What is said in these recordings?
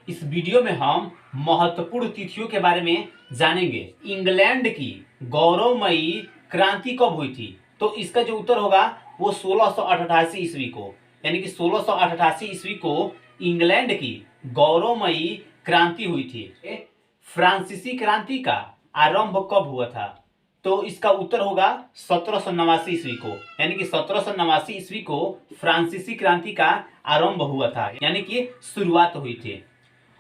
इस वीडियो में हम महत्वपूर्ण तिथियों के बारे में जानेंगे। इंग्लैंड की गौरवमयी क्रांति कब हुई थी? तो इसका जो उत्तर होगा वो 1688 ईस्वी को, यानी कि 1688 ईस्वी को इंग्लैंड की गौरवमयी क्रांति हुई थी। फ्रांसीसी क्रांति का आरंभ कब हुआ था? तो इसका उत्तर होगा 1789 ईस्वी को, यानी कि 1789 ईस्वी को फ्रांसीसी क्रांति का आरंभ हुआ था, यानी कि शुरुआत हुई थी।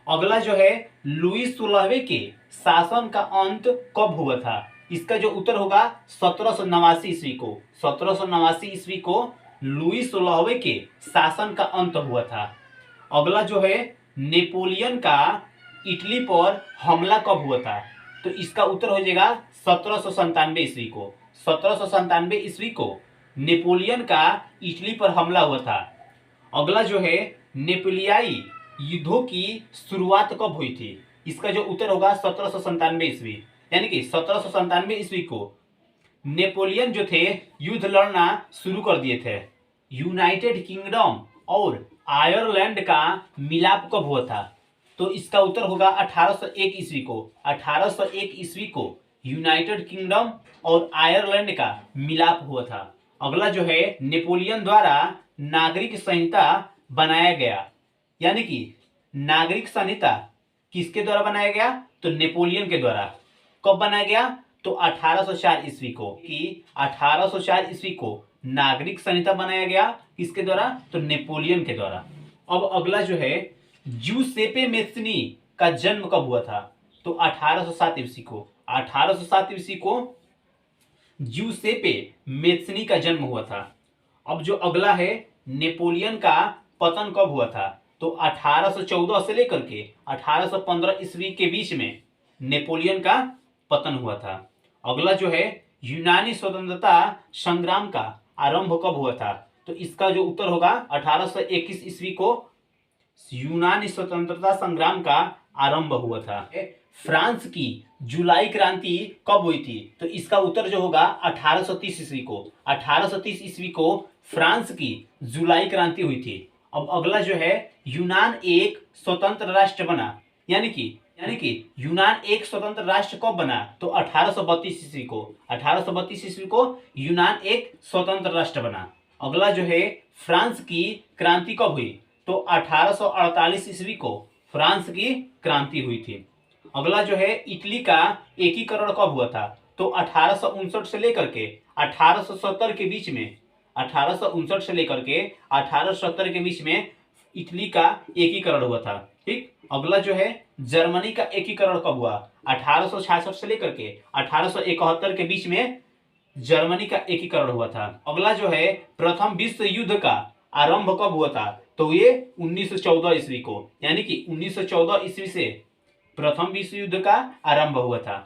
अगला जो है, लुई 16वें के शासन का अंत कब हुआ था? इसका जो उत्तर होगा 1789 ईस्वी को। 1789 ईस्वी को लुई 16वें के शासन का अंत हुआ था। अगला जो है, नेपोलियन का इटली पर हमला कब हुआ था? तो इसका उत्तर हो जाएगा 1797 ईस्वी को। 1797 ईस्वी को नेपोलियन का इटली पर हमला हुआ था। अगला जो है, नेपोलियाई युद्धों की शुरुआत कब हुई थी? इसका जो उत्तर होगा 1797 ईस्वी, यानी कि 1797 ईस्वी को नेपोलियन जो थे युद्ध लड़ना शुरू कर दिए थे। यूनाइटेड किंगडम और आयरलैंड का मिलाप कब हुआ था? तो इसका उत्तर होगा 1801 ईस्वी को। 1801 ईस्वी को यूनाइटेड किंगडम और आयरलैंड का मिलाप हुआ था। अगला जो है, नेपोलियन द्वारा नागरिक संहिता बनाया गया, यानी कि नागरिक संहिता किसके द्वारा बनाया गया? तो नेपोलियन के द्वारा। कब बनाया गया? तो 1804 ईस्वी को, कि 1804 ईस्वी को नागरिक संहिता बनाया गया। किसके द्वारा? तो नेपोलियन के द्वारा। अब अगला जो है, जूसेपे मेस्नी का जन्म कब हुआ था? तो 1807 ईस्वी को। 1807 ईस्वी को जूसेपे मेस्नी का जन्म हुआ था। अब जो अगला है, नेपोलियन का पतन कब हुआ था? तो 1814 से लेकर के 1815 ईस्वी के बीच में नेपोलियन का पतन हुआ था। अगला जो है, यूनानी स्वतंत्रता संग्राम का आरंभ कब हुआ था? तो इसका जो उत्तर होगा 1821 ईस्वी को यूनानी स्वतंत्रता संग्राम का आरंभ हुआ था। फ्रांस की जुलाई क्रांति कब हुई थी? तो इसका उत्तर जो होगा 1830 ईस्वी को। 1830 ईस्वी को फ्रांस की जुलाई क्रांति हुई थी। अब अगला जो है, यूनान एक स्वतंत्र राष्ट्र बना, यानी कि यूनान एक स्वतंत्र राष्ट्र कब बना? तो 1832 ईस्वी को। 1832 ईस्वी को यूनान एक स्वतंत्र राष्ट्र बना। अगला जो है, फ्रांस की क्रांति कब हुई? तो 1848 ईस्वी को फ्रांस की क्रांति हुई थी। अगला जो है, इटली का एकीकरण कब हुआ था? तो 1859 से लेकर के 1870 के बीच में, 1859 से लेकर के 1870 के बीच में इटली का एकीकरण हुआ था। ठीक। अगला जो है, जर्मनी का एकीकरण कब हुआ? 1866 से लेकर के 1871 के बीच में जर्मनी का एकीकरण हुआ था। अगला जो है, प्रथम विश्व युद्ध का आरंभ कब हुआ था? तो ये 1914 ईस्वी को, यानी कि 1914 ईस्वी से प्रथम विश्व युद्ध का आरंभ हुआ था।